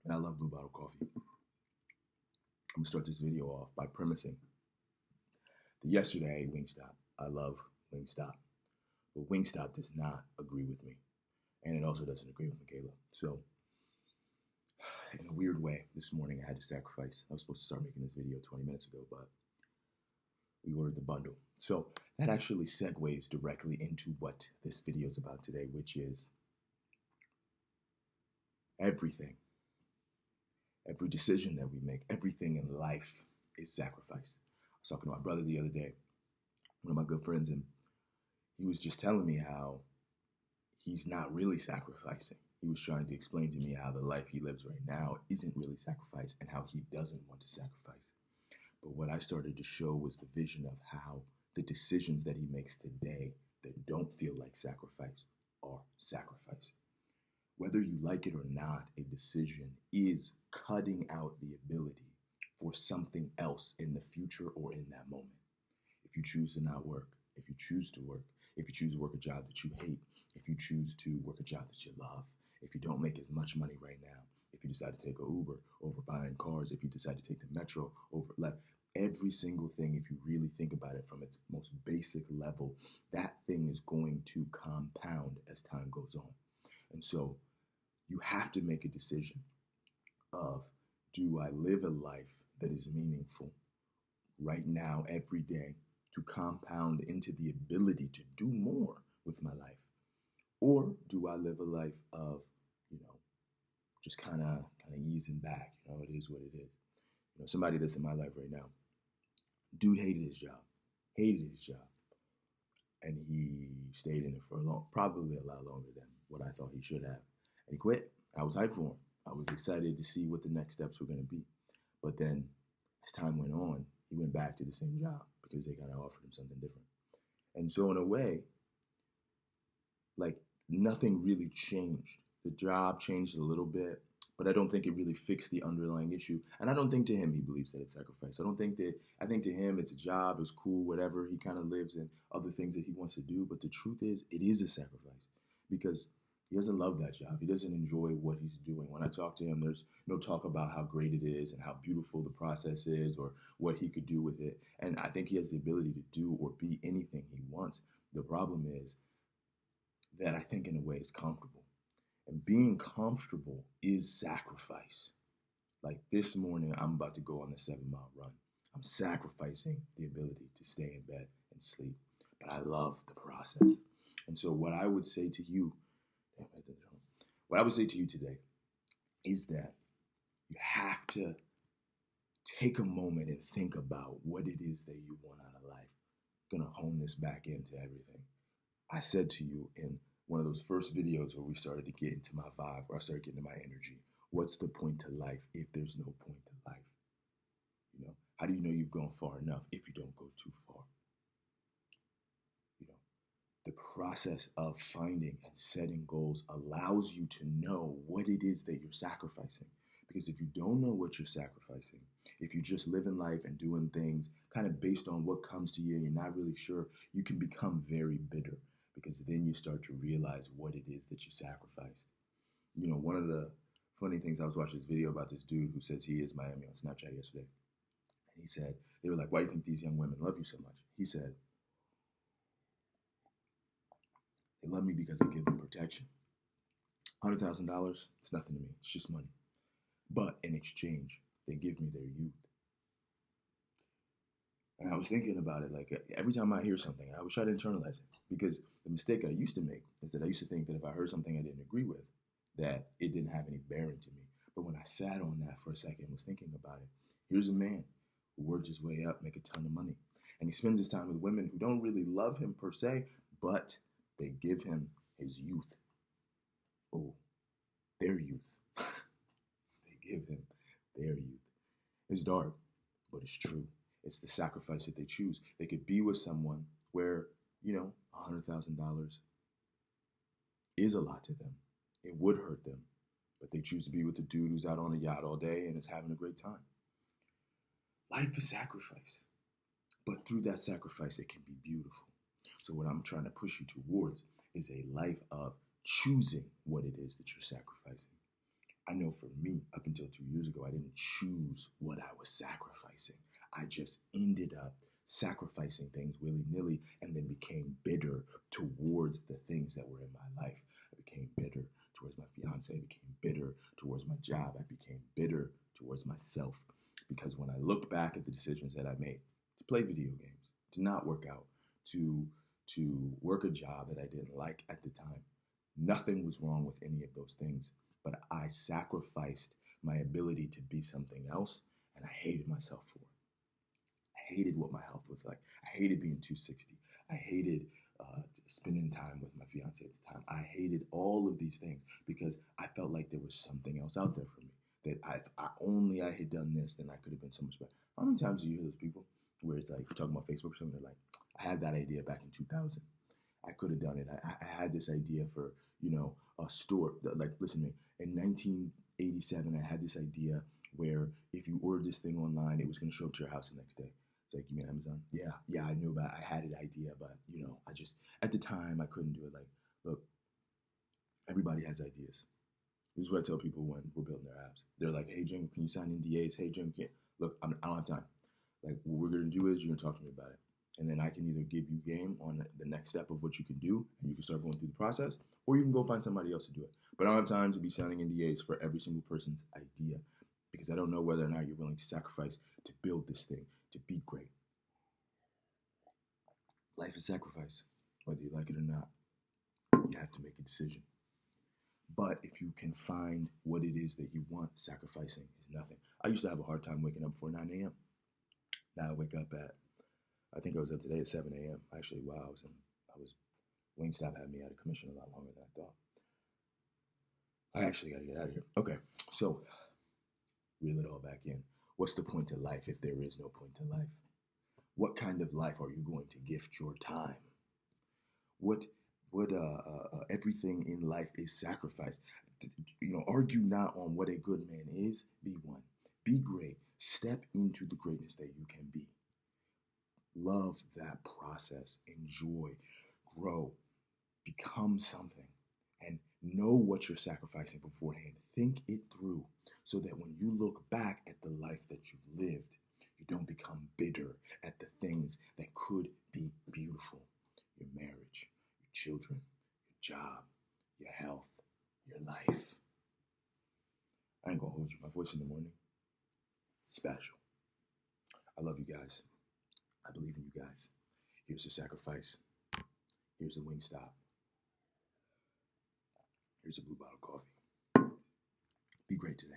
and I love Blue Bottle Coffee. I'm gonna start this video off by premising that yesterday I ate Wingstop. I love Wingstop, but Wingstop does not agree with me, and it also doesn't agree with Michaela. So, in a weird way, this morning I had to sacrifice. I was supposed to start making this video 20 minutes ago, but we ordered the bundle. So that actually segues directly into what this video is about today, which is everything. Every decision that we make, everything in life is sacrifice. I was talking to my brother the other day, one of my good friends, and he was just telling me how he's not really sacrificing. He was trying to explain to me how the life he lives right now isn't really sacrifice and how he doesn't want to sacrifice. But what I started to show was the vision of how the decisions that he makes today that don't feel like sacrifice are sacrifice. Whether you like it or not, a decision is cutting out the ability for something else in the future or in that moment. If you choose to not work, if you choose to work, if you choose to work a job that you hate, if you choose to work a job that you love, if you don't make as much money right now, if you decide to take an Uber over buying cars, if you decide to take the metro over, like every single thing, if you really think about it from its most basic level, that thing is going to compound as time goes on. And so you have to make a decision of, do I live a life that is meaningful right now, every day, to compound into the ability to do more with my life? Or do I live a life of, just kind of easing back? It is what it is. Somebody that's in my life right now, dude hated his job. And he stayed in it for probably a lot longer than what I thought he should have. And he quit. I was hyped for him. I was excited to see what the next steps were going to be. But then as time went on, he went back to the same job because they kind of offered him something different. And so in a way, like nothing really changed. The job changed a little bit, but I don't think it really fixed the underlying issue. And I don't think to him he believes that it's sacrifice. I think to him it's a job, it's cool, whatever. He kind of lives in other things that he wants to do. But the truth is, it is a sacrifice because he doesn't love that job. He doesn't enjoy what he's doing. When I talk to him, there's no talk about how great it is and how beautiful the process is or what he could do with it. And I think he has the ability to do or be anything he wants. The problem is that I think in a way is comfortable. And being comfortable is sacrifice. Like this morning, I'm about to go on a 7-mile run. I'm sacrificing the ability to stay in bed and sleep. But I love the process. And so what I would say to you today is that you have to take a moment and think about what it is that you want out of life. I'm going to hone this back into everything. I said to you in one of those first videos where we started to get into my vibe, where I started getting into my energy, what's the point to life if there's no point to life? How do you know you've gone far enough if you don't go too far? The process of finding and setting goals allows you to know what it is that you're sacrificing. Because if you don't know what you're sacrificing, if you just live in life and doing things kind of based on what comes to you and you're not really sure, you can become very bitter because then you start to realize what it is that you sacrificed. One of the funny things, I was watching this video about this dude who says he is Miami on Snapchat yesterday. And he said, they were like, why do you think these young women love you so much? He said, they love me because I give them protection. $100,000, it's nothing to me. It's just money. But in exchange, they give me their youth. And I was thinking about it, like every time I hear something, I always try to internalize it. Because the mistake I used to make is that I used to think that if I heard something I didn't agree with, that it didn't have any bearing to me. But when I sat on that for a second and was thinking about it, here's a man who worked his way up, make a ton of money. And he spends his time with women who don't really love him per se, but they give him his youth. Oh, their youth. They give him their youth. It's dark, but it's true. It's the sacrifice that they choose. They could be with someone where, $100,000 is a lot to them. It would hurt them, but they choose to be with a dude who's out on a yacht all day and is having a great time. Life is sacrifice, but through that sacrifice, it can be beautiful. So what I'm trying to push you towards is a life of choosing what it is that you're sacrificing. I know for me, up until 2 years ago, I didn't choose what I was sacrificing. I just ended up sacrificing things willy-nilly and then became bitter towards the things that were in my life. I became bitter towards my fiance. I became bitter towards my job. I became bitter towards myself because when I looked back at the decisions that I made to play video games, to not work out, to work a job that I didn't like at the time, nothing was wrong with any of those things, but I sacrificed my ability to be something else, and I hated myself for it. I hated what my health was like. I hated being 260. I hated spending time with my fiance at the time. I hated all of these things because I felt like there was something else out there for me. That if I had done this, then I could have been so much better. How many times do you hear those people where it's like, you're talking about Facebook or something, they're like, I had that idea back in 2000. I could have done it. I had this idea for, a store. Like, listen to me. In 1987, I had this idea where if you ordered this thing online, it was going to show up to your house the next day. It's like, you mean Amazon? Yeah, I knew about it. I had an idea, but, I just, at the time, I couldn't do it. Like, look, everybody has ideas. This is what I tell people when we're building their apps. They're like, hey, Jingle, can you sign NDAs? Hey, Jingle, look, I don't have time. Like, what we're going to do is you're going to talk to me about it. And then I can either give you game on the next step of what you can do, and you can start going through the process, or you can go find somebody else to do it. But I don't have time to be signing NDAs for every single person's idea because I don't know whether or not you're willing to sacrifice to build this thing, to be great. Life is sacrifice, whether you like it or not. You have to make a decision. But if you can find what it is that you want, sacrificing is nothing. I used to have a hard time waking up before 9 a.m. Now I wake up I think I was up today at 7 a.m. Actually, wow, Wingstop had me out of commission a lot longer than I thought. I actually got to get out of here. Okay, so reel it all back in. What's the point to life if there is no point to life? What kind of life are you going to gift your time? What everything in life is sacrifice. Argue not on what a good man is. Be one. Be great. Step into the greatness that you can be. Love that process. Enjoy. Grow. Become something. And know what you're sacrificing beforehand. Think it through so that when you look back at the life that you've lived, you don't become bitter at the things that could be beautiful. Your marriage, your children, your job, your health, your life. I ain't gonna hold you. My voice in the morning, special. I love you guys. I believe in you guys. Here's the sacrifice. Here's the Wingstop. Here's a blue bottle of coffee. Be great today.